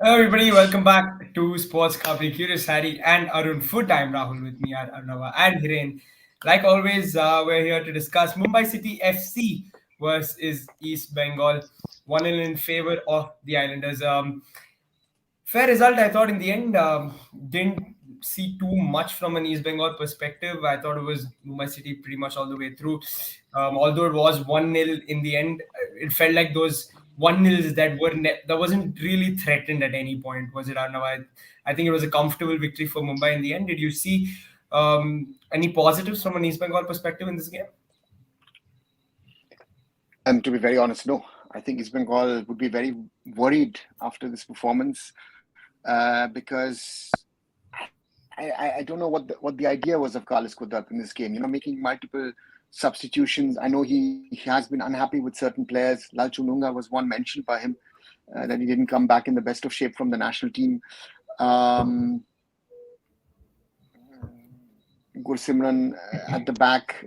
Hello, everybody. Welcome back to Sports Coffee. Curious Harry and Arun. Full time Rahul with me are Arnava and Hiren. Like always, we're here to discuss Mumbai City FC versus East Bengal. 1-0 in favor of the Islanders. Fair result, I thought, in the end. Didn't see too much from an East Bengal perspective. I thought it was Mumbai City pretty much all the way through. Although it was 1-0 in the end, it felt like those 1-0s that wasn't really threatened at any point, was it, Arnav? I think it was a comfortable victory for Mumbai in the end. Did you see any positives from an East Bengal perspective in this game? To be very honest, no. I think East Bengal would be very worried after this performance because I don't know what the idea was of Carlos Kudrat in this game. Making multiple substitutions. I know he has been unhappy with certain players. Lal Chununga was one mentioned by him that he didn't come back in the best of shape from the national team. Gursimran at the back.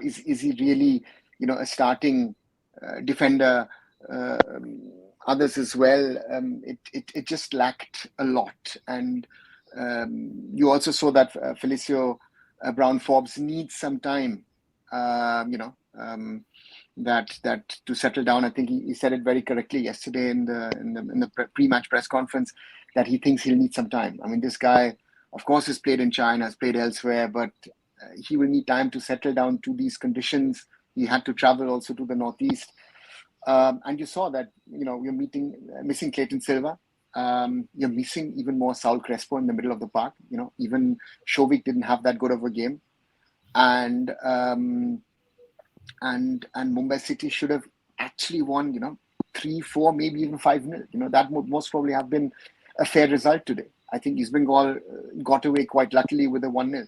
Is he really a starting defender? Others as well. It just lacked a lot, and you also saw that Felicio Brown Forbes needs some time. That to settle down. I think he said it very correctly yesterday in the pre-match press conference that he thinks he'll need some time. I mean, this guy, of course, has played in China, has played elsewhere, but he will need time to settle down to these conditions. He had to travel also to the Northeast. And you saw that, you're missing Clayton Silva. You're missing even more Saul Crespo in the middle of the park. Even Shovik didn't have that good of a game. And Mumbai City should have actually won, 3-4, maybe even 5-0. That would most probably have been a fair result today. I think East Bengal got away quite luckily with a 1-0.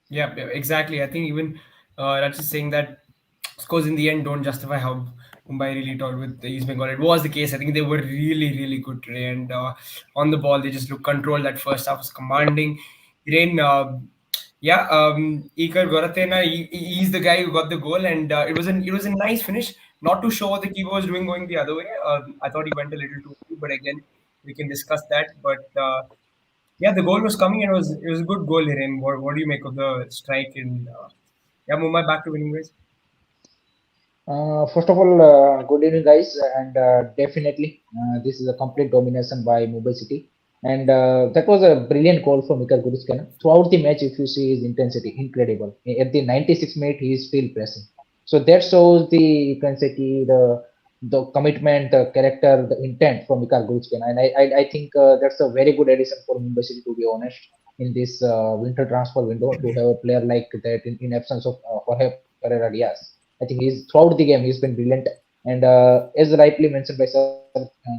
Yeah, exactly. I think even that's just saying that scores in the end don't justify how Mumbai really told with the East Bengal. It was the case. I think they were really, really good today. And on the ball, they just looked controlled. That first half was commanding. Rain, Ikar Goratena, he's the guy who got the goal, and it was a nice finish. Not too sure what the keeper was doing going the other way. I thought he went a little too early, but again, we can discuss that. But yeah, the goal was coming, and it was a good goal, Hiren. What do you make of the strike in? Yeah, Mumbai back to winning ways. First of all, good evening, guys, and definitely this is a complete domination by Mumbai City, and that was a brilliant goal from Mikhail Guriskana. Throughout the match, if you see his intensity, incredible. At the 96th minute, he is still pressing. So that shows the, you can say, the commitment, the character, the intent from Mikhail Guriskana, and I think that's a very good addition for Mumbai City, to be honest, in this winter transfer window, to have a player like that in absence of Jorge Pereira Diaz. I think he's throughout the game he's been brilliant. And as rightly mentioned by Sir,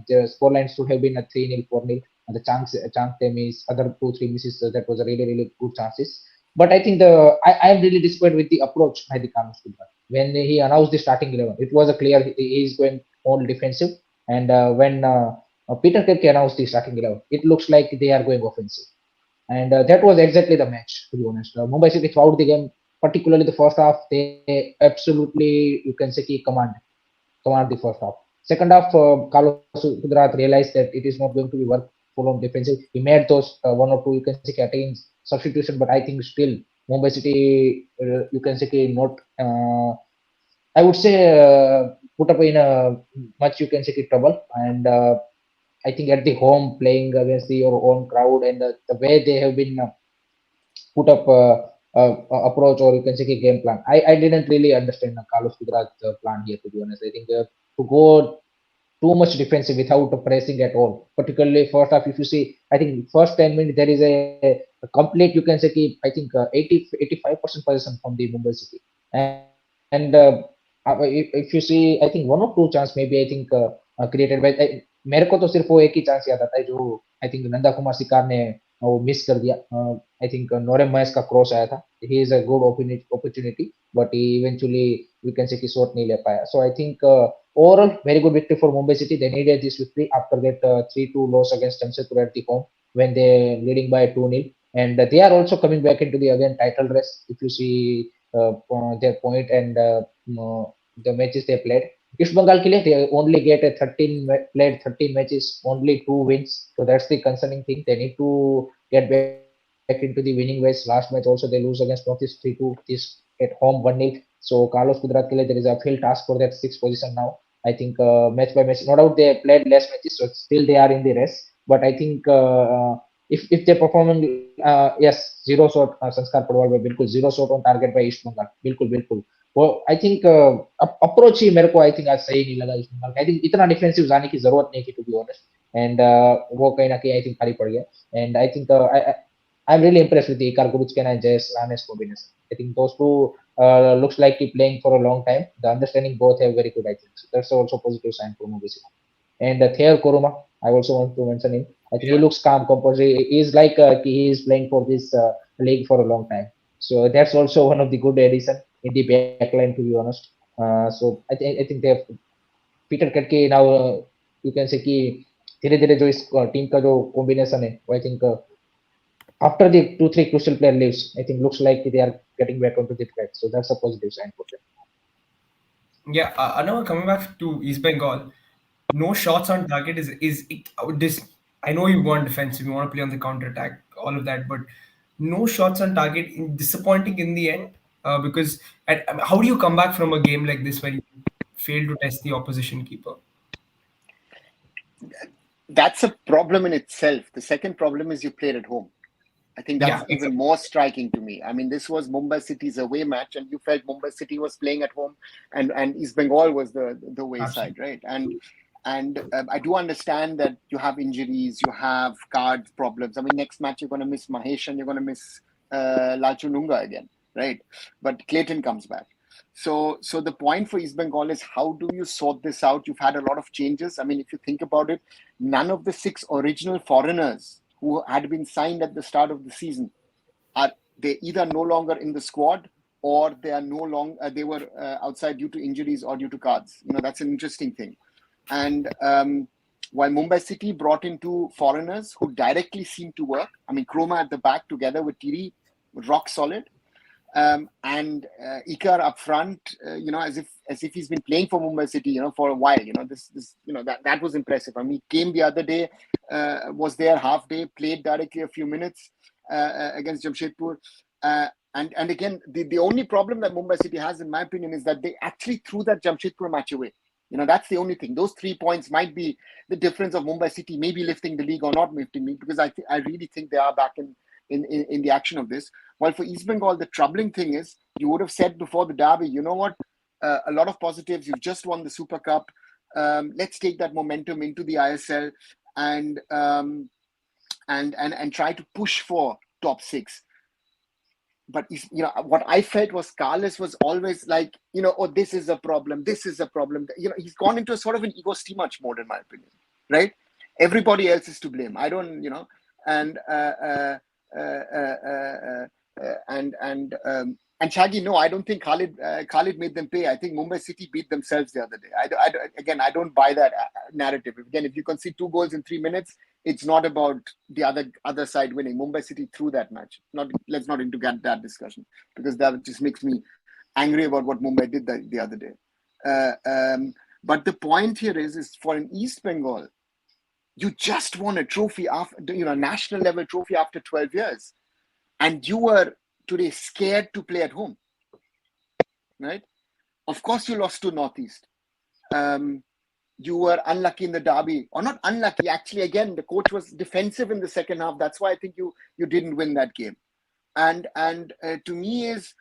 the scoreline should have been a 3-0, 4-0. The chance they miss, other 2-3 misses, that was a really, really good chances. But I think I am really disappointed with the approach by the Carlos Gulbert. When he announced the starting 11, it was a clear he is going all defensive. And when Peter Kirk announced the starting 11, it looks like they are going offensive. And that was exactly the match, to be honest. Mumbai City throughout the game, particularly the first half, they absolutely, you can say, command the first half. Second half, Carlos Kudrat realized that it is not going to be work full on defensive. He made those one or two, you can say, attacking substitution, but I think still Mumbai City, you can say, not. I would say put up in a much, you can say, trouble. And I think at the home playing against your own crowd, and the way they have been put up approach, or you can say a game plan. I didn't really understand Carlos Kudrat's plan here, to be honest. I think to go too much defensive without pressing at all, particularly first half. If you see, I think first 10 minutes there is a complete, you can say, I think 85% possession from the Mumbai City. And if you see, I think one or two chance maybe, I think created by मेरे को तो सिर्फ वो एक ही chance याद आता है जो आई थिंक नंदा कुमार सिकार ने वो मिस कर दिया. आई थिंक नोरेम महेश का क्रॉस आया था. He is a good opportunity, but he eventually we can say कि शॉट नहीं ले पाया. So I think overall very good victory for Mumbai City. They needed this victory after that 3-2 loss against Jamshedpur at the home when they leading by 2-0, and they are also coming back into the again title race. If you see their point and the matches they played, East Bengal के लिए they only get a played 13 matches, only 2 wins. So that's the concerning thing. They need to get back into the winning ways. Last match also they lose against Northeast 3-2. This at home 1-0. So Carlos Kudrat के लिए there is a field task for that sixth position now. I think match by match, no doubt they played less matches, so still they are in the race. But I think if they performing yes, zero shot संस्कार पड़वाल में बिल्कुल zero shot on target by East Bengal, बिल्कुल बिल्कुल. वो I think approach ही मेरे को I think आज सही नहीं लगा ईस्ट बंगाल का. आई थिंक इतना डिफेंसिव जाने की जरूरत नहीं थी टू बी ऑनेस्ट. एंड वो कहीं ना कहीं आई थिंक खाली पड़ गया. And I think I am really impressed with इकार गुरुचकन एंड जयस रानेस combination. I think those two looks like keep playing for a long time. The understanding both have very good, I think. So that's also positive sign for Mumbai City. And Theo Kuruma, I also want to mention him. I think he looks calm, composed. He is like he is playing for this league for a long time. So that's also one of the good addition in the backline, to be honest. So I think they have Peter करके now you can say कि धीरे धीरे जो इस team का जो combination है वो I think after the 2-3 crucial player leaves, I think looks like they are getting back onto the track. So that's a positive sign for them. Yeah, now coming back to East Bengal, no shots on target is this. I know you want defensive, you want to play on the counter attack, all of that, but no shots on target. Disappointing in the end because how do you come back from a game like this when you fail to test the opposition keeper? That's a problem in itself. The second problem is you played at home. I think that's even more striking to me. I mean, this was Mumbai City's away match, and you felt Mumbai City was playing at home, and East Bengal was the away side, right? And I do understand that you have injuries, you have card problems. I mean, next match you're going to miss Mahesh and you're going to miss Lalchununga again, right? But Clayton comes back. So the point for East Bengal is how do you sort this out? You've had a lot of changes. I mean, if you think about it, none of the 6 original foreigners who had been signed at the start of the season are they either no longer in the squad or they are no longer they were outside due to injuries or due to cards. You know, that's an interesting thing. And while Mumbai City brought in 2 foreigners who directly seemed to work, I mean, Kroma at the back together with Tiri, rock solid. And Ikar up front, you know, as if he's been playing for Mumbai City, you know, for a while. You know, this you know that was impressive. I mean, he came the other day, was there half day, played directly a few minutes against Jamshedpur. And again, the only problem that Mumbai City has, in my opinion, is that they actually threw that Jamshedpur match away. You know, that's the only thing. Those 3 points might be the difference of Mumbai City maybe lifting the league or not lifting the league, because I really think they are back in the action of this. While for East Bengal, the troubling thing is, you would have said before the derby, you know what, a lot of positives. You've just won the Super Cup. Let's take that momentum into the ISL and try to push for top 6. But you know what I felt was Carlos was always like, you know, oh, this is a problem. This is a problem. You know, he's gone into a sort of an ego steamach mode, in my opinion. Right? Everybody else is to blame. I don't, you know, and Shaggy, no, I don't think Khalid made them pay. I think Mumbai City beat themselves the other day. I don't buy that narrative. Again, if you concede 2 goals in 3 minutes, it's not about the other side winning. Mumbai City threw that match. Let's not into that discussion, because that just makes me angry about what Mumbai did the other day. But the point here is for an East Bengal, you just won a trophy after, you know, national level trophy after 12 years. And you were today scared to play at home, right? Of course, you lost to Northeast. You were unlucky in the derby, or not unlucky. Actually, again, the coach was defensive in the second half. That's why I think you didn't win that game. And to me is,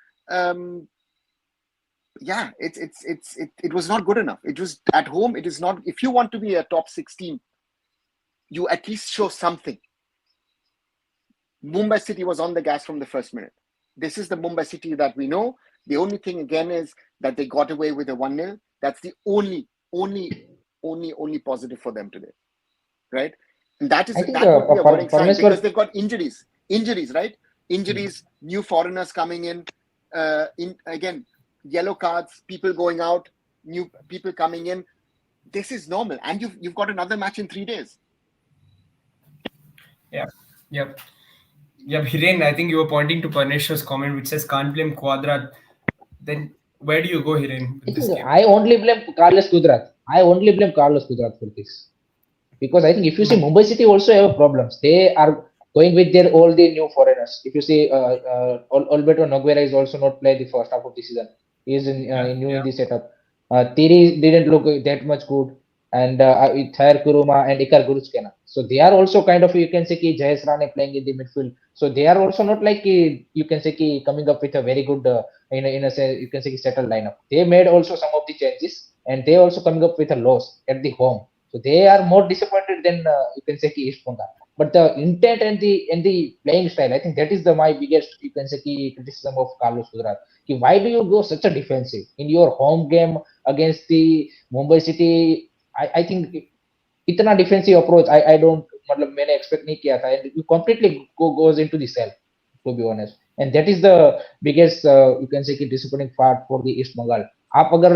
yeah, it was not good enough. It was at home. It is not. If you want to be a top 6 team, you at least show something. Mumbai City was on the gas from the first minute. This is the Mumbai City that we know. The only thing again is that they got away with a 1-0. That's the only positive for them today, right? And that would be a worrying sign, because they've got injuries, right? Injuries, new foreigners coming in again, yellow cards, people going out, new people coming in. This is normal, and you've got another match in 3 days. Yep. Hiren, I think you were pointing to Parneshwar's comment, which says can't blame Quadra. Then Where do you go, Hiren, I with this think game? I only blame Carlos Kudrat. I only blame Carlos Kudrat for this. Because I think if you see Mm. Mumbai City also have problems. They are going with their all the new foreigners. If you see Alberto Nogueira is also not played the first half of the season. He is Yeah, new in yeah. the setup. Thierry didn't look that much good, and with Thayer Kuruma and Ikar Guruskena. So they are also kind of, you can say ki Jayesh Rane playing in the midfield. So they are also not like you can say ki coming up with a very good in a say you can say ki settled lineup. They made also some of the changes, and they also coming up with a loss at the home. So they are more disappointed than you can say ki East Bengal. But the intent and the playing style, I think that is the my biggest you can say ki criticism of Carlos Gujarat. Ki why do you go such a defensive in your home game against the Mumbai City? I think इतना defensive approach I don't मतलब मैंने expect नहीं किया था and you completely goes into the cell to be honest and that is the biggest you can say कि disappointing part for the East Bengal आप अगर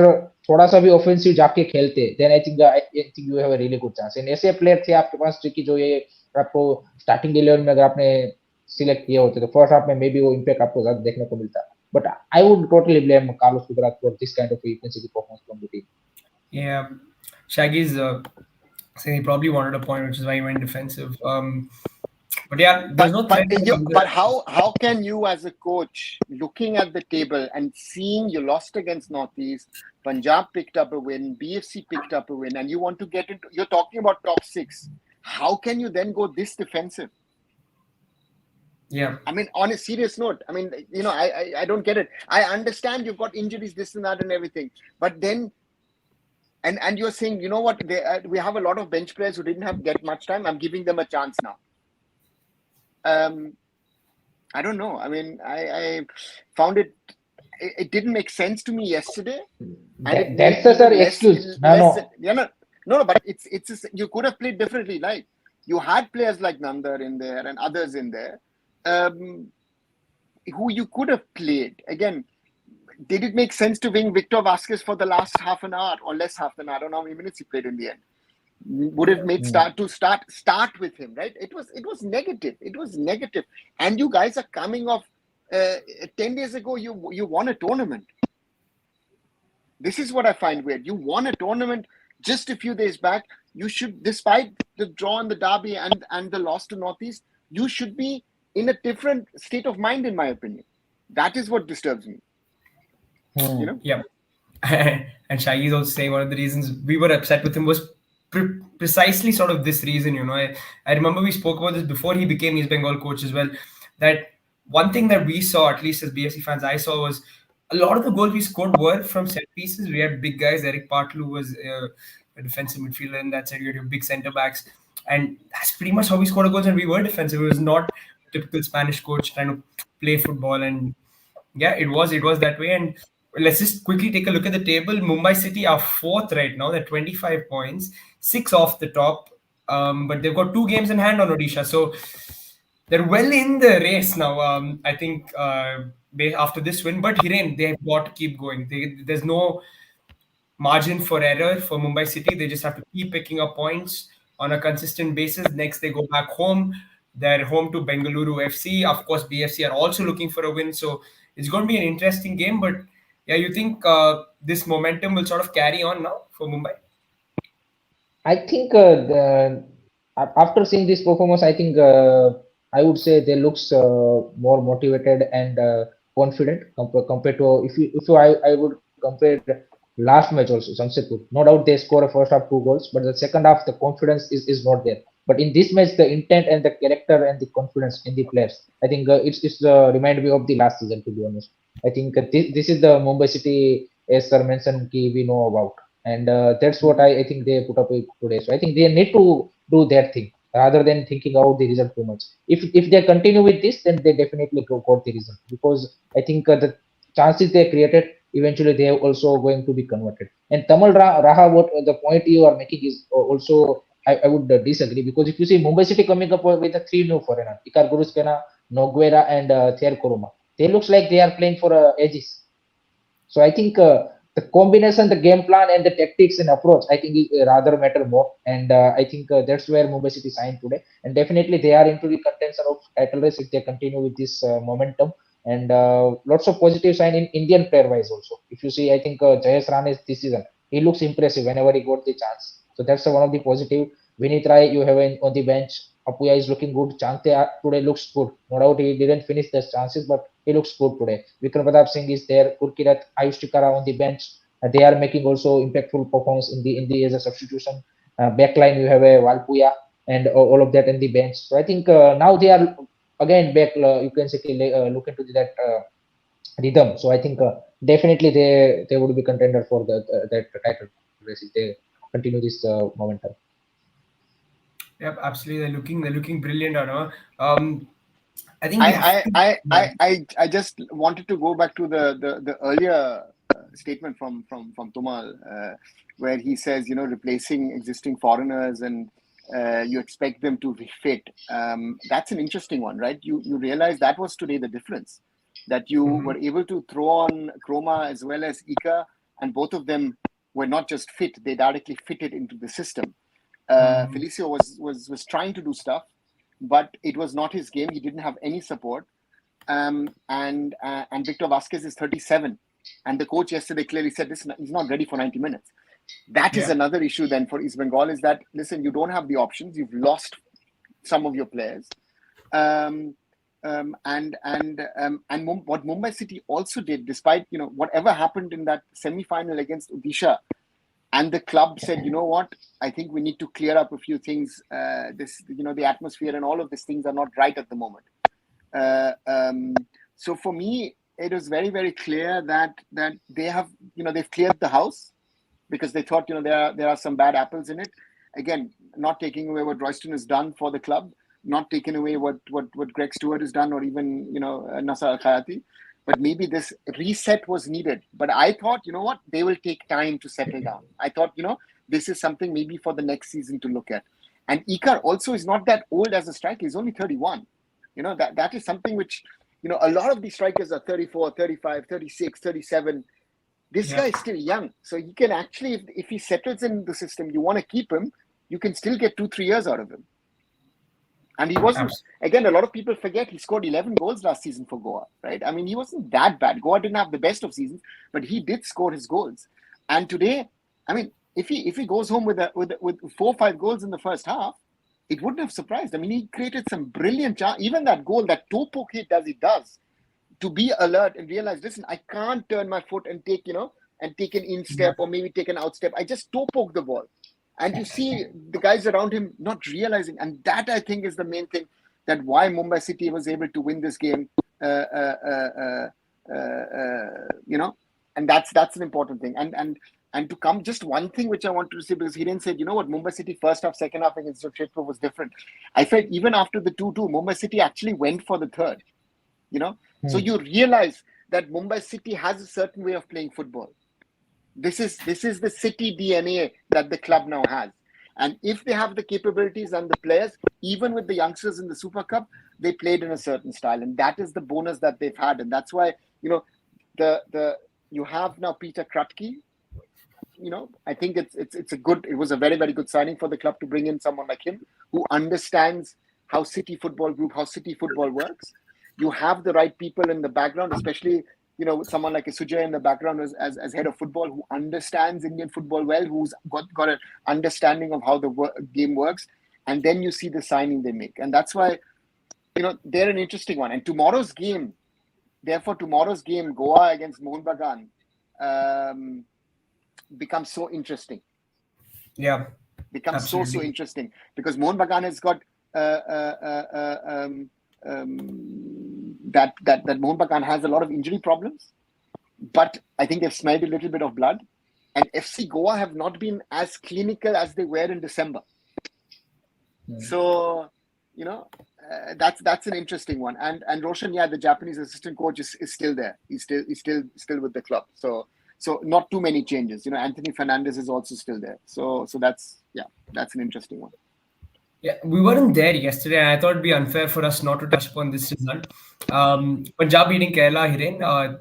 थोड़ा सा भी ऑफेंसिव जाके खेलते then I think you have a really good chance and ऐसे player थे आपके पास जो कि जो ये आपको स्टार्टिंग 11 में अगर आपने सिलेक्ट किए होते तो फर्स्ट हाफ में मे बी वो इम्पैक्ट आपको ज्यादा देखने को मिलता but I would totally blame Carlos Cuadrat for this kind of you can say performance from the team Yeah. Shaggy's saying he probably wanted a point, which is why he went defensive. But yeah, there's no threat from But either. how can you as a coach looking at the table and seeing you lost against Northeast, Punjab picked up a win, BFC picked up a win, and you want to get into you're talking about top 6. How can you then go this defensive? Yeah. I mean, on a serious note, I mean, I don't get it. I understand you've got injuries, this and that, and everything, but then and you're saying, you know what? We have a lot of bench players who didn't get much time. I'm giving them a chance now. I don't know. I mean, I found it didn't make sense to me yesterday, and it that's made the sir even excuse no less. no No, but it's you could have played differently. Like you had players like Nandar in there and others in there, who you could have played again. Did it make sense to wing Victor Vasquez for the last half an hour or less half an hour? I don't know how many minutes he played in the end. Would have made start with him, right? It was negative. It was negative. And you guys are coming off 10 days ago. You won a tournament. This is what I find weird. You won a tournament just a few days back. You should, despite the draw in the derby and the loss to Northeast, you should be in a different state of mind, in my opinion. That is what disturbs me. You know. Yeah. And Shaggy is also saying one of the reasons we were upset with him was precisely sort of this reason. I remember we spoke about this before he became East Bengal coach as well. That one thing that we saw, at least as BFC fans, I saw was a lot of the goals we scored were from set pieces. We had big guys. Eric Partlu was a defensive midfielder in that side. You had your big centre backs. And that's pretty much how we scored our goals. And we were defensive. It was not typical Spanish coach trying to play football. And yeah, it was that way. And let's just quickly take a look at the table. Mumbai City are fourth right now. They're 25 points, six off the top. But they've got 2 games in hand on Odisha. So they're well in the race now. I think after this win. But Hiren, they've got to keep going. There's no margin for error for Mumbai City. They just have to keep picking up points on a consistent basis. Next, they go back home. They're home to Bengaluru FC. Of course, BFC are also looking for a win. So it's going to be an interesting game. But yeah, you think this momentum will sort of carry on now for Mumbai? I think after seeing this performance, I think I would say they looks more motivated and confident compared to if I would compare last match also Jamshedpur. No doubt they score a first half 2 goals, but the second half the confidence is not there. But in this match, the intent and the character and the confidence in the players, I think it's remind me of the last season. To be honest, I think this is the Mumbai City, as sir mentioned, we know about and that's what I think they put up with today. So I think they need to do their thing rather than thinking about the result too much. If they continue with this, then they definitely go for the result because I think the chances they created eventually they are also going to be converted. And Tamal Raha, what the point you are making is also I would disagree because if you see Mumbai City coming up with the 3 new foreigner, Ikar Guruskena, Noguera, and Thayer Kuruma, they looks like they are playing for ages. So I think the combination, the game plan, and the tactics and approach, I think rather matter more. And I think that's where Mumbai City signed today. And definitely they are into the contention of title race if they continue with this momentum. And lots of positive sign in Indian player wise also. If you see, I think Jayesh Rane's this season, he looks impressive whenever he got the chance. So that's one of the positive. Vinit Rai, you have on the bench. Apuya is looking good. Chante today looks good. No doubt he didn't finish the chances, but he looks good today. Vikram Pratap Singh is there. Kurkirat, Ayush Tikara on the bench. They are making also impactful performance in the as a substitution. Backline you have a Valpuya and all of that in the bench. So I think now they are again back. You can say look into that rhythm. So I think definitely they would be contender for that title race if they continue this momentum. Yep, absolutely. They're looking brilliant, I know. I think we have I, to. I, I, I, I just wanted to go back to the earlier statement from Tumal, where he says, replacing existing foreigners and you expect them to be fit. That's an interesting one, right? You realize that was today the difference, that you Mhm. were able to throw on Chroma as well as Ika, and both of them were not just fit; they directly fitted into the system. Mhm. Felicio was trying to do stuff, but it was not his game. He didn't have any support. And Victor Vasquez is 37, and the coach yesterday clearly said this: he's not ready for 90 minutes. That is Yeah, another issue then for East Bengal, is that, listen, you don't have the options. You've lost some of your players. What Mumbai City also did, despite whatever happened in that semi-final against Odisha, and the club said, you know what, I think we need to clear up a few things. The atmosphere and all of these things are not right at the moment. Uh, um, so for me, it was very, very clear that they have, they've cleared the house, because they thought, there are some bad apples in it. Again, not taking away what Royston has done for the club, not taking away what Greg Stewart has done, or even Nasser Al Khayati. But maybe this reset was needed. But I thought, you know what, they will take time to settle down. I thought, this is something maybe for the next season to look at. And Ikar also is not that old as a striker. He's only 31. That is something which, a lot of these strikers are 34, 35, 36, 37. This yeah, guy is still young. So he can actually, if he settles in the system, you want to keep him, you can still get 2-3 years out of him. And he wasn't, absolutely. again, a lot of people forget he scored 11 goals last season for Goa, right? I mean, he wasn't that bad. Goa didn't have the best of seasons, but he did score his goals. And today, I mean, if he goes home with 4 or 5 goals in the first half, it wouldn't have surprised. I mean, he created some brilliant chance. Even that goal, that toe poke hit as he does, to be alert and realize, listen, I can't turn my foot and take an in Yeah, step or maybe take an out step. I just toe poke the ball. And you see the guys around him not realizing. And that, I think, is the main thing, that why Mumbai City was able to win this game. Uh, uh, uh, uh, and that's an important thing. And to come, just one thing which I wanted to say, because he didn't say, what, Mumbai City first half, second half against Jamshedpur was different. I felt even after the 2-2, Mumbai City actually went for the third. So you realize that Mumbai City has a certain way of playing football. This is the City DNA that the club now has. And if they have the capabilities and the players, even with the youngsters in the Super Cup, they played in a certain style. And that is the bonus that they've had. And that's why, you have now Peter Krutke. I think it was a very, very good signing for the club to bring in someone like him, who understands how City Football works. You have the right people in the background, especially someone like a Sujay in the background as head of football, who understands Indian football well, who's got an understanding of how the game works. And then you see the signing they make, and that's why they're an interesting one. And tomorrow's game, Goa against Mohun Bagan, becomes so interesting. yeah, Becomes so absolutely. interesting, because Mohun Bagan has got that Mohun Bagan has a lot of injury problems, but I think they've smelled a little bit of blood. And FC Goa have not been as clinical as they were in December. So, that's an interesting one. And Roshan, the Japanese assistant coach is still there. He's still with the club. So not too many changes. Anthony Fernandez is also still there. So that's an interesting one. Yeah, we weren't there yesterday, and I thought it'd be unfair for us not to touch upon this result. Punjab beating Kerala, Hiren,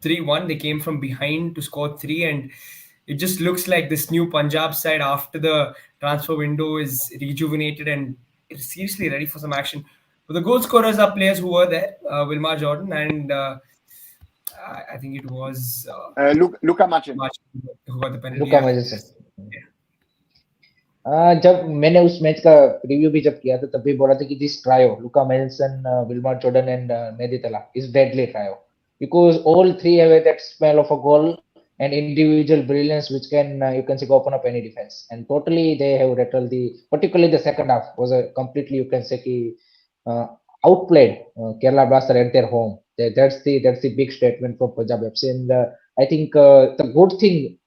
3-1. They came from behind to score three, and it just looks like this new Punjab side after the transfer window is rejuvenated and is seriously ready for some action. But the goal scorers are players who were there, Wilmar Jordan and I think it was Luka Machin. March who got the penalty. Luka Yeah. Modric से जब मैंने उस match का review भी जब किया था तब भी बोला था कि this trio Luka Majcen Wilmar Jordan and Madih Talal is deadly trio because all three have that smell of a goal and individual brilliance which can you can say open up any defense and totally they have rattled the particularly the second half was a completely you can say ki, uh, outplayed Kerala Blaster at their home. That's the big statement for Punjab FC and I think the good thing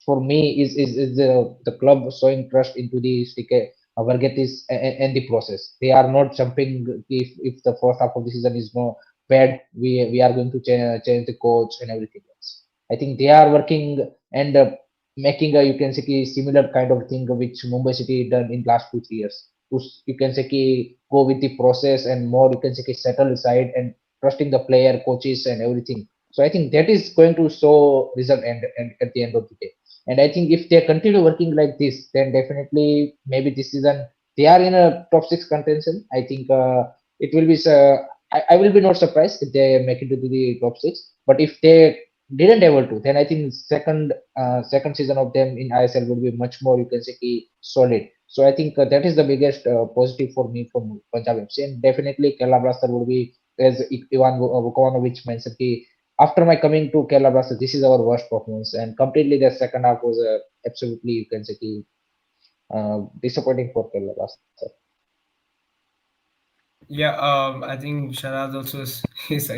for me is the club showing trust into the Stike Vargetis and the process. They are not jumping if the first half of the season is no bad. We are going to change the coach and everything else. I think they are working and making a you can say ki similar kind of thing which Mumbai City done in last 2 3 years. You can say ki go with the process and more you can say ki settle aside and trusting the player, coaches and everything. So I think that is going to show result and at the end of the day. And I think if they continue working like this, then definitely maybe this season they are in a top six contention. I think it will be. I will be not surprised if they make it to the top six. But if they didn't able to, then I think second season of them in ISL will be much more you can say ki solid. So I think that is the biggest positive for me from Punjab FC, and definitely Kerala Blaster will be as Ivan Vukovic mentioned. Ki, after my coming to Kerala Blasters, this is our worst performance, and completely the second half was absolutely you can say disappointing for Kerala Blasters. Yeah, I think Sharaz also is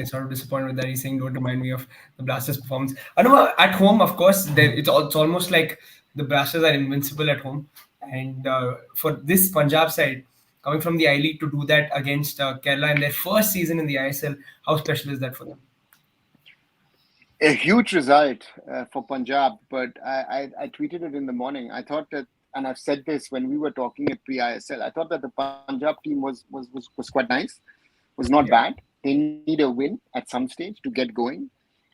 sort of disappointed with that. He's saying, "Don't remind me of the Blasters' performance." I know at home, of course, it's almost like the Blasters are invincible at home, and for this Punjab side coming from the I League to do that against Kerala in their first season in the ISL, how special is that for them? A huge result for Punjab, but I tweeted it in the morning. I thought that, and I've said this when we were talking at pre-ISL, I thought that the Punjab team was quite nice, was not Yeah. bad. They need a win at some stage to get going,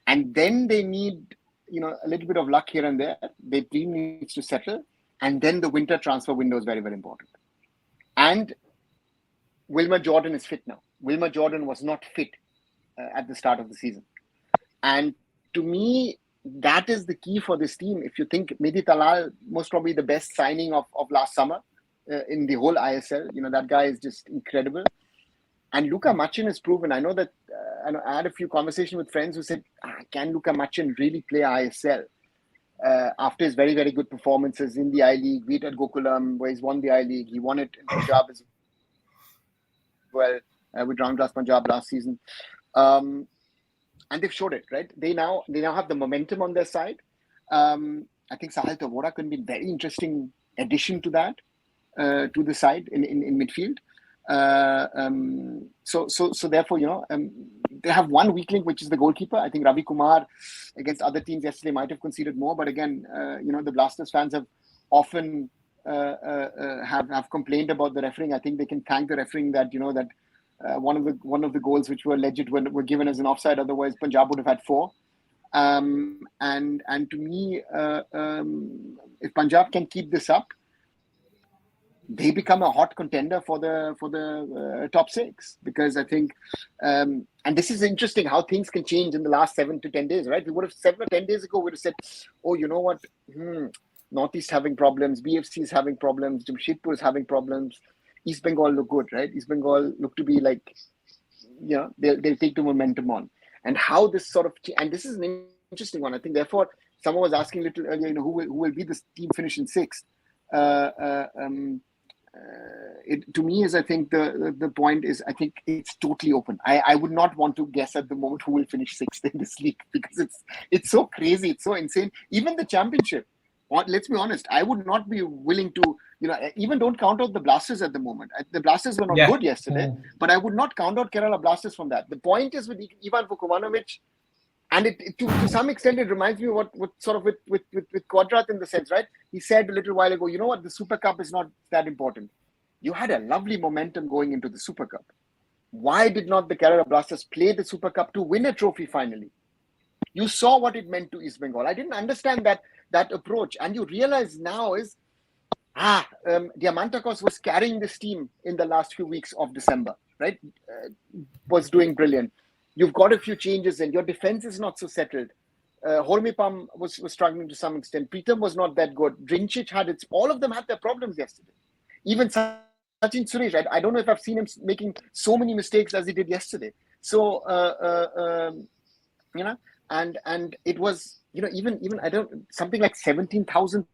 and then they need a little bit of luck here and there. Their team needs to settle, and then the winter transfer window is very, very important. And Wilmer Jordan is fit now. Wilmer Jordan was not fit at the start of the season. And to me, that is the key for this team. If you think Mehdi Talal, most probably the best signing of last summer in the whole ISL, that guy is just incredible. And Luka Machin has proven, I know that I had a few conversations with friends who said, can Luka Machin really play ISL? After his very, very good performances in the I-League, be it at Gokulam, where he's won the I-League, he won it in Punjab as well, with Round Glass Punjab last season. And they've showed it, right? They now have the momentum on their side. I think Sahil Tavora can be a very interesting addition to that, to the side in midfield. So therefore, they have one weak link, which is the goalkeeper. I think Ravi Kumar against other teams yesterday might have conceded more, but again, the Blasters fans have often have complained about the refereeing. I think they can thank the refereeing that that. One of the goals which were alleged were given as an offside. Otherwise, Punjab would have had 4. And to me, if Punjab can keep this up, they become a hot contender for the top 6. Because I think, and this is interesting how things can change in the last 7 to 10 days, right? We would have 7 or 10 days ago would have said, oh, you know what, Northeast having problems, BFC is having problems, Jamshedpur is having problems. East Bengal look good, right? East Bengal look to be like, they'll take the momentum on. And how this sort of, and this is an interesting one. I think, therefore, someone was asking a little earlier, who will be this team finish in 6th? To me, I think the point is, I think it's totally open. I would not want to guess at the moment who will finish 6th in this league, because it's so crazy, it's so insane. Even the championship, let's be honest, I would not be willing to, even don't count out the Blasters at the moment. The Blasters were not good yesterday, but I would not count out Kerala Blasters from that. The point is with Ivan Vukovic, and it to some extent, it reminds me of what sort of with Quadrat in the sense, right? He said a little while ago, you know what, the Super Cup is not that important. You had a lovely momentum going into the Super Cup. Why did not the Kerala Blasters play the Super Cup to win a trophy finally? You saw what it meant to East Bengal. I didn't understand that approach. And you realize now is Diamantakos was carrying this team in the last few weeks of December, right? Was doing brilliant. You've got a few changes in. Your defense is not so settled. Hormipam was struggling to some extent. Pritam was not that good. Drincic had its. All of them had their problems yesterday. Even Sachin Suresh, right? I don't know if I've seen him making so many mistakes as he did yesterday. So and it was even I don't something like 17,000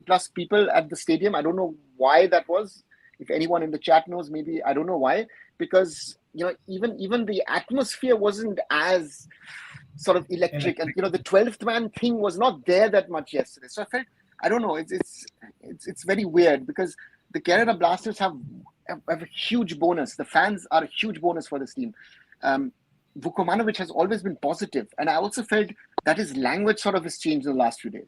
plus people at the stadium. I don't know why that was. If anyone in the chat knows, maybe I don't know why, because even the atmosphere wasn't as sort of electric, and the 12th man thing was not there that much yesterday. So I felt, I don't know, it's very weird, because the Kerala Blasters have a huge bonus. The fans are a huge bonus for this team. Vukomanovic has always been positive, and I also felt that his language sort of has changed in the last few days,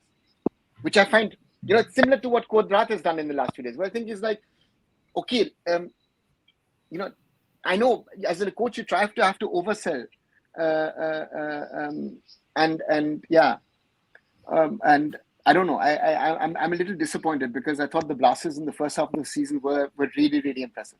which I find it's similar to what Kodrat has done in the last few days, where I think is like, okay, I know as a coach you have to oversell, and I don't know. I'm a little disappointed, because I thought the Blasters in the first half of the season were really, really impressive.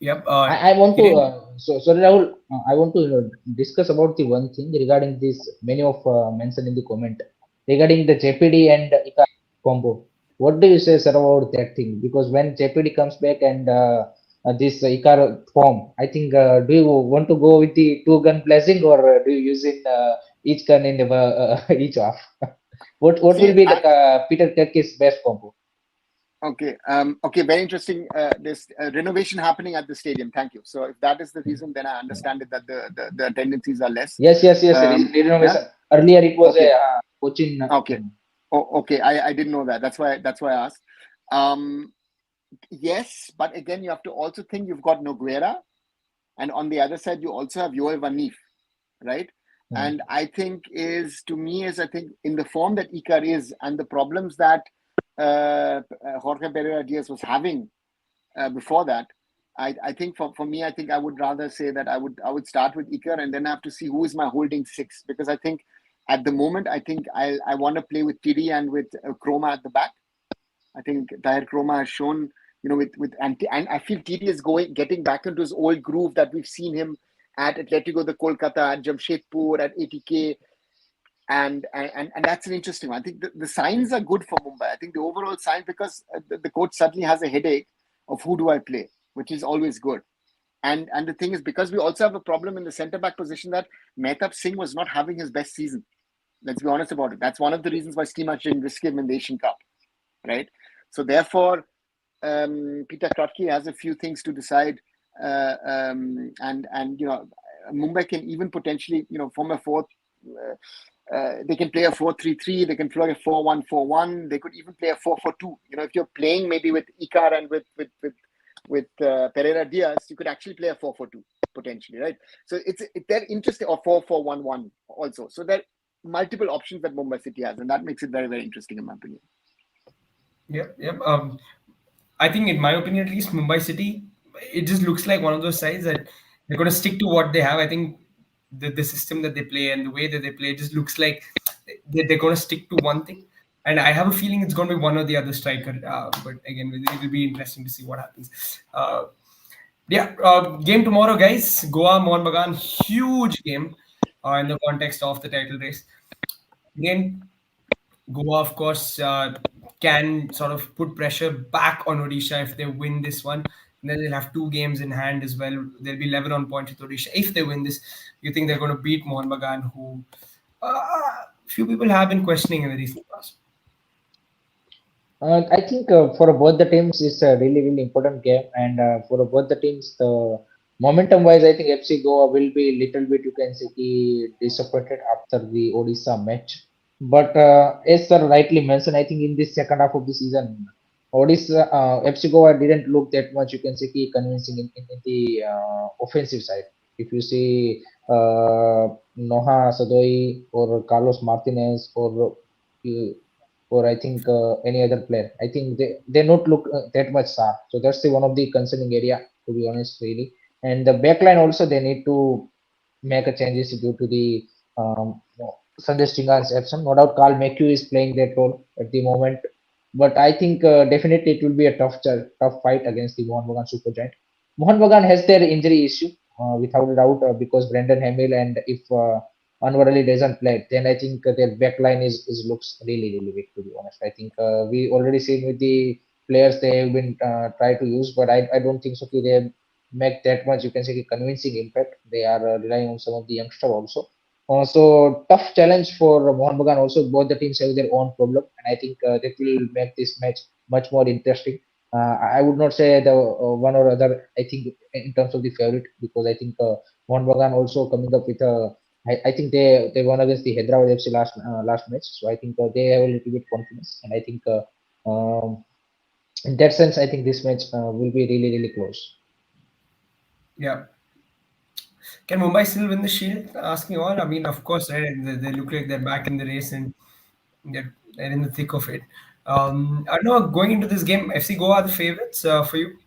Yep. I want to sorry Rahul, I want to discuss about the one thing regarding this. Many of mentioned in the comment regarding the JPD and Ika combo. What do you say, sir, about that thing? Because when JPD comes back and this Ikar form, I think, do you want to go with the two gun blessing, or do you use in each gun in each half? What will be the Peter Turkey's best combo? Okay. Very interesting. There's renovation happening at the stadium. Thank you. So if that is the reason, then I understand it, that the tendencies are less. Yes. Renovation. Yeah? Earlier it was a Cochin. Okay. Okay. I didn't know that. That's why I asked. Yes, but again, you have to also think you've got Noguera, and on the other side you also have Yoel Van Neef, right? And I think I think in the form that Ikar is, and the problems that Jorge Pereira Diaz was having before that, I think for me, I think I would rather say that I would start with Ikar, and then I have to see who is my holding six, because I think at the moment I think I want to play with Tiri and with Chroma at the back. I think Tahir Chroma has shown, and I feel Tiri is getting back into his old groove that we've seen him at Atletico de Kolkata, at Jamshedpur, at ATK. And that's an interesting one. I think the signs are good for Mumbai. I think the overall sign, because the coach suddenly has a headache of who do I play, which is always good. And the thing is, because we also have a problem in the centre back position, that Mehtab Singh was not having his best season. Let's be honest about it. That's one of the reasons why Steamach didn't risk him in the Asian Cup, right? So therefore, Peter Krotke has a few things to decide, and Mumbai can even potentially form a fourth. They can play a 4-3-3. They can play a 4-1-4-1. They could even play a 4-4-2. If you're playing maybe with Ikar and with Pereira Diaz, you could actually play a 4-4-2 potentially, right? So they're interesting, or 4-4-1-1 also. So there are multiple options that Mumbai City has, and that makes it very, very interesting in my opinion. Yep. I think, in my opinion at least, Mumbai City, it just looks like one of those sides that they're going to stick to what they have. I think the system that they play and the way that they play just looks like they're going to stick to one thing. And I have a feeling it's going to be one or the other striker. But again, it will be interesting to see what happens. Game tomorrow, guys. Goa, Mohun Bagan, huge game in the context of the title race. Again, Goa, of course, can sort of put pressure back on Odisha if they win this one. And then they'll have two games in hand as well. They'll be 11 on points with Odisha. If they win this, you think they're going to beat Mohun Bagan, who few people have been questioning in the recent past. I think for both the teams, it's a really, really important game. And for both the teams, the momentum-wise, I think FC Goa will be little bit, you can say, disappointed after the Odisha match. But as sir rightly mentioned, I think in this second half of the season, Odisha, FC Goa didn't look that much, you can say, convincing in the offensive side. If you see Noha Sadoi or Carlos Martinez or I think any other player, I think they not look that much sharp. So that's one of the concerning area, to be honest, really. And the backline also, they need to make a changes due to the Sandesh Chingan's absence. No doubt Carl McHugh is playing that role at the moment. But I think definitely it will be a tough fight against the Mohun Bagan Supergiant. Mohun Bagan has their injury issue without a doubt because Brendan Hamill, and if Anwar Ali doesn't play, then I think their back line is looks really weak, to be honest. I think we already seen with the players they have been tried to use, but I don't think so. They make that much, you can say, convincing impact. They are relying on some of the youngster also. So tough challenge for Mohun Bagan also. Both the teams have their own problem, and I think that will make this match much more interesting. I would not say the one or other. I think in terms of the favorite, because I think Mohun Bagan also coming up with a. I think they won against the Hyderabad FC last match, so I think they have a little bit confidence, and I think in that sense, I think this match will be really close. Yeah. Can Mumbai still win the Shield? Asking all. I mean, of course, right? They look like they're back in the race and they're in the thick of it. I don't know. Going into this game, FC Goa are the favorites for you.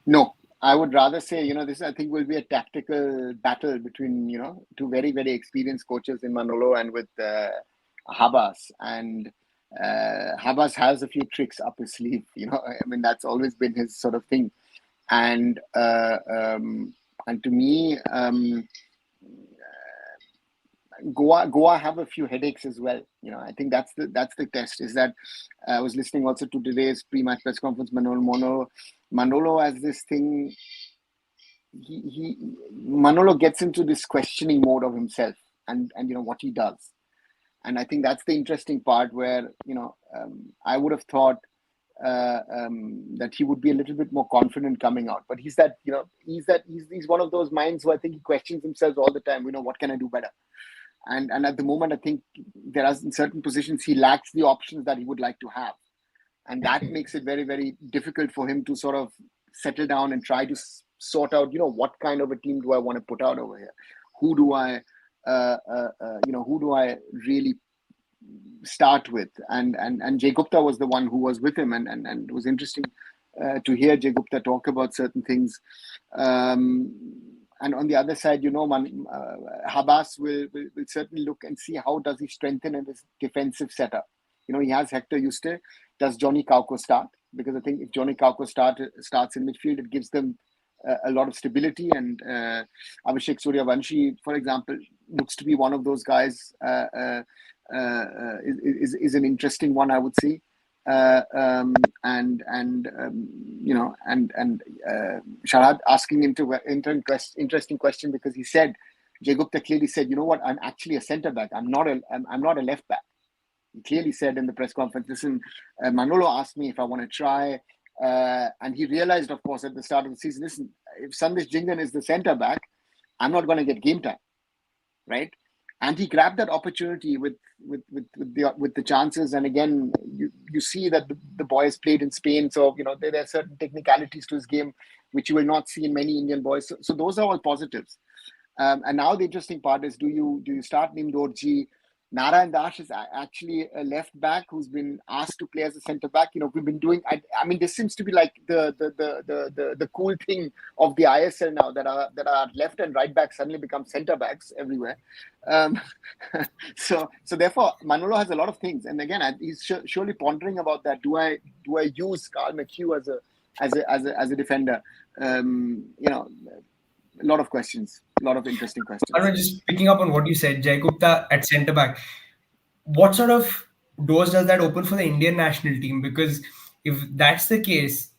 No, I would rather say, this I think will be a tactical battle between, two very experienced coaches in Manolo and with Habas. And Habas has a few tricks up his sleeve, I mean, that's always been his sort of thing. And to me, Goa have a few headaches as well. I think that's the test. Is that I was listening also to today's pre-match press conference. Manolo has this thing. Manolo gets into this questioning mode of himself and what he does, and I think that's the interesting part where I would have thought that he would be a little bit more confident coming out, but he's one of those minds who I think he questions himself all the time. What can I do better? And at the moment, I think there are in certain positions he lacks the options that he would like to have, and that makes it very difficult for him to sort of settle down and try to sort out, what kind of a team do I want to put out over here? Who do I really start with? And Jay Gupta was the one who was with him, and it was interesting to hear Jay Gupta talk about certain things. And on the other side, Habas will certainly look and see how does he strengthen in his defensive setup. He has Hector Yuste. Does Johnny Kauko start? Because I think if Johnny Kauko starts in midfield, it gives them a lot of stability. And Abhishek Suryavanshi, for example, looks to be one of those guys. Is an interesting one, I would say. Sharad asking interesting question, because he said, Jay Gupta clearly said, what, I'm actually a centre back. I'm not a left back. He clearly said in the press conference, listen, Manolo asked me if I want to try, and he realized, of course, at the start of the season, listen, if Sandesh Jingan is the centre back, I'm not going to get game time, right? And he grabbed that opportunity with the chances. And again, you see that the boy has played in Spain, so there are certain technicalities to his game which you will not see in many Indian boys. So those are all positives. And now the interesting part is, do you start Nimdorji? Narayan Dash is actually a left back who's been asked to play as a centre back. We've been doing. I mean, this seems to be like the cool thing of the ISL now, that our left and right backs suddenly become centre backs everywhere. So therefore, Manolo has a lot of things, and again, he's surely pondering about that. Do I use Carl McHugh as a defender? A lot of questions, a lot of interesting questions. I don't know, just picking up on what you said, Jay Gupta at centre back. What sort of doors does that open for the Indian national team? Because if that's the case,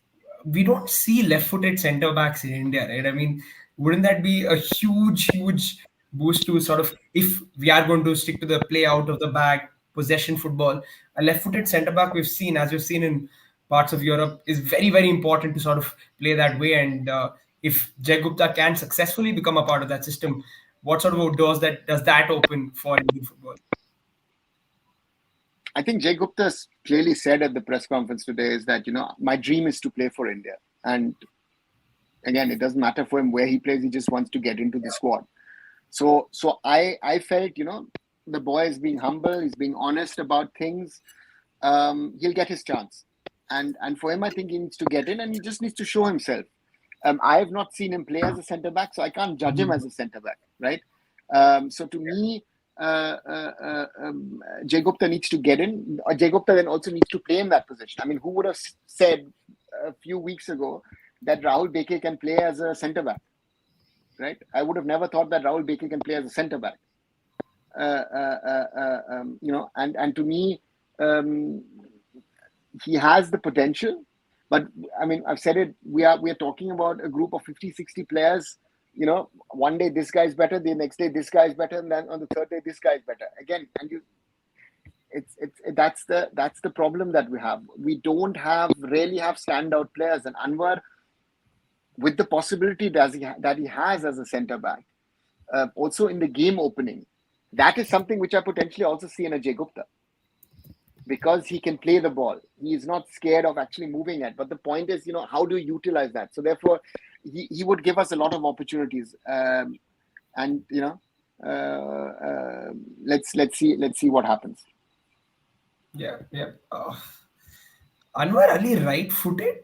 we don't see left-footed centre backs in India, right? I mean, wouldn't that be a huge boost to sort of, if we are going to stick to the play out of the back, possession football, a left-footed centre back we've seen in parts of Europe is very important to sort of play that way. And if Jay Gupta can successfully become a part of that system, what sort of doors does that open for Indian football? I think Jay Gupta clearly said at the press conference today is that, my dream is to play for India. And again, it doesn't matter for him where he plays. He just wants to get into the squad. So I felt, the boy is being humble. He's being honest about things. He'll get his chance. And for him, I think he needs to get in, and he just needs to show himself. I have not seen him play as a centre back, so I can't judge him as a centre back, right? So to me, Jay Gupta needs to get in. Jay Gupta then also needs to play in that position. I mean, who would have said a few weeks ago that Rahul Beke can play as a centre back, right? I would have never thought that Rahul Beke can play as a centre back. And to me, he has the potential. But I mean, I've said it. We are talking about a group of 50, 60 players. One day this guy's better, the next day this guy's better, and then on the third day this guy's better again. And that's the problem that we have. We don't really have standout players. And Anwar, with the possibility that he has as a centre back, also in the game opening, that is something which I potentially also see in a Jay Gupta. Because he can play the ball. He is not scared of actually moving it. But the point is, how do you utilize that? So therefore, he would give us a lot of opportunities. Let's see what happens. Yeah. Anwar Ali right-footed?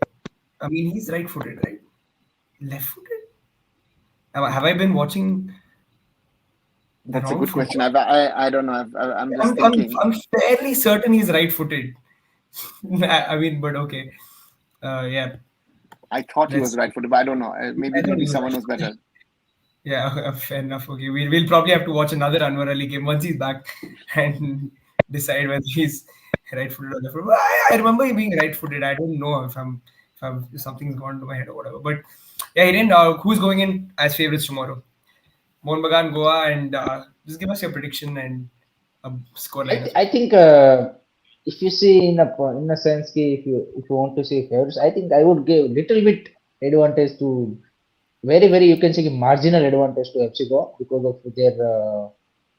I mean, he's right-footed, right? Left-footed? Have I been watching? That's a good question. I don't know. I'm just thinking. I'm fairly certain he's right-footed. I mean, but okay. Yeah. I thought he was right-footed, but I don't know. Maybe someone was better. Yeah, fair enough. Okay, we'll probably have to watch another Anwar Ali game once he's back and decide whether he's right-footed or left-footed. I remember him being right-footed. I don't know if something's gone to my head or whatever. But yeah, Hiren, who's going in as favorites tomorrow? Mohun Bagan, Goa, and just give us your prediction and score line. I think if you see in a sense, if you want to see favorites, I think I would give little bit advantage to very you can say marginal advantage to FC Goa because of their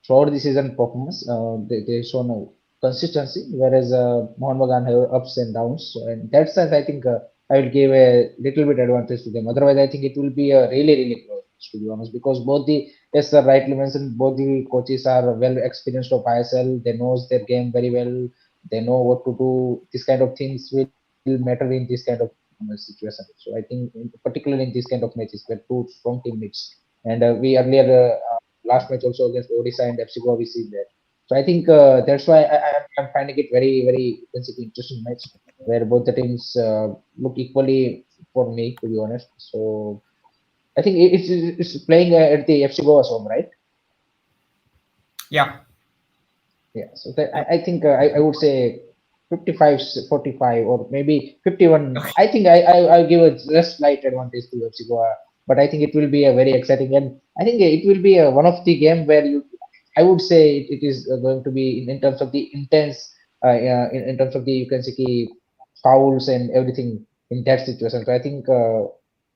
throughout the season performance. They shown a consistency, whereas Mohun Bagan have ups and downs. So in that sense, I think I will give a little bit advantage to them. Otherwise, I think it will be a really close, to be honest, because as sir rightly mentioned, both the coaches are well experienced of ISL. They knows their game very well. They know what to do. This kind of things will matter in this kind of situation. So I think, particularly in this kind of matches, where two strong team meets, and we earlier last match also against Odisha and FC Goa we see that. So I think that's why I'm finding it very interesting match where both the teams look equally for me, to be honest. So I think it's playing at the FC Goa's home, right? Yeah. Yeah. So I think I would say 55-45 or maybe 51. Okay. I think I'll give a just slight advantage to FC Goa, but I think it will be a very exciting, and I think it will be one of the game where I would say it is going to be in terms of the intense, in terms of the you can say fouls and everything in that situation. So I think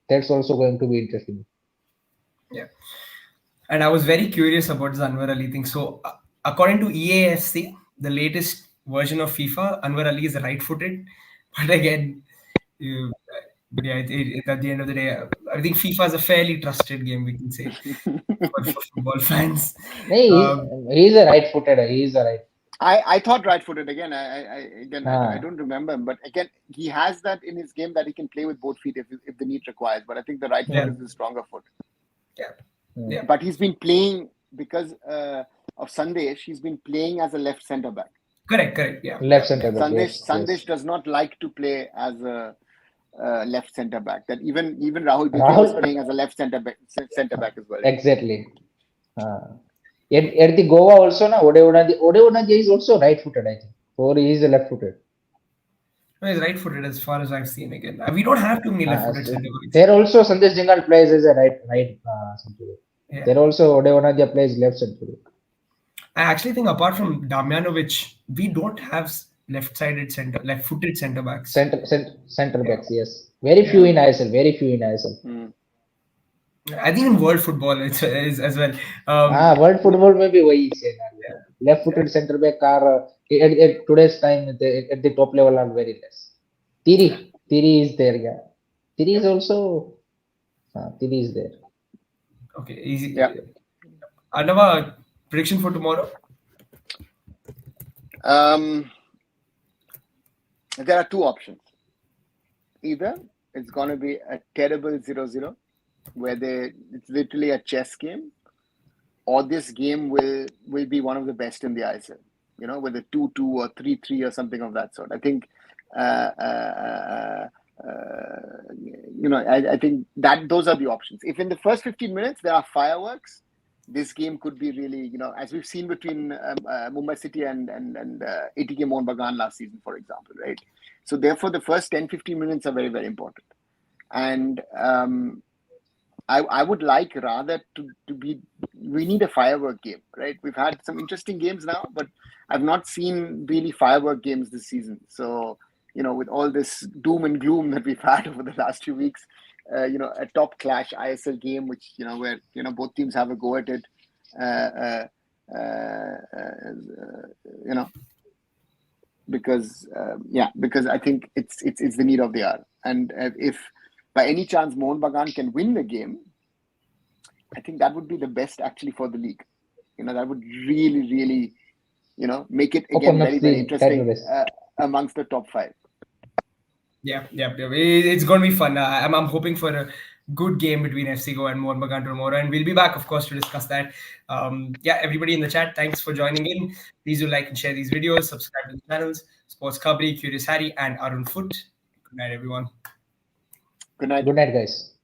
that's also going to be interesting. Yeah. And I was very curious about this Anwar Ali thing. So according to EAFC, the latest version of FIFA, Anwar Ali is right-footed. But again, at the end of the day, I think FIFA is a fairly trusted game, we can say, for football fans. He's a right-footed. He's a right. I thought right-footed again. I don't remember him, but again, he has that in his game that he can play with both feet if the need requires. But I think the right foot is the stronger foot. Yeah. But he's been playing because of Sandesh. He's been playing as a left centre back. Correct. Yeah. Left centre back. Sandesh does not like to play as a left centre back. That even Rahul Beke was playing as a left centre back as well. Exactly. At the Goa also, na Odevanaji is also right-footed, I think, or he is left-footed. No, he's right-footed as far as I've seen. Again, we don't have too many left-footed centre backs. There also Sandesh Jingal plays as a right centre back. Yeah. There also Odevanaji plays left centre back. I actually think apart from Damjanovic, we don't have left-footed centre backs. Centre backs, yes. Very few in ISL. I think in world football it's as well. World football maybe वही है. Left-footed centre back are at today's time at the top level are very less. Tiri is there, yeah. Tiri is also Tiri is there. Okay, easy. Yeah. Another prediction for tomorrow? There are two options. Either it's going to be a terrible 0-0 where it's literally a chess game, or this game will be one of the best in the ISL. With a 2-2 or 3-3 or something of that sort. I think. I think that those are the options. If in the first 15 minutes there are fireworks, this game could be really, as we've seen between Mumbai City and ATK Mohun Bagan last season, for example, right? So therefore, the first 10-15 minutes are very, very important. And I would like rather to be. We need a firework game, right? We've had some interesting games now, but I've not seen really firework games this season. So. With all this doom and gloom that we've had over the last few weeks, a top clash ISL game, which, where, both teams have a go at it, because I think it's the need of the hour. And if by any chance Mohun Bagan can win the game, I think that would be the best actually for the league. That would really, really, make it again very, very interesting amongst the top 5. Yeah. It's going to be fun. I'm hoping for a good game between FC Goa and Mohun Bagan tomorrow, and we'll be back, of course, to discuss that. Everybody in the chat, thanks for joining in. Please do like and share these videos. Subscribe to the channels. Sports Khabri, Curious Harry, and Arun Foot. Good night, everyone. Good night. Good night, guys.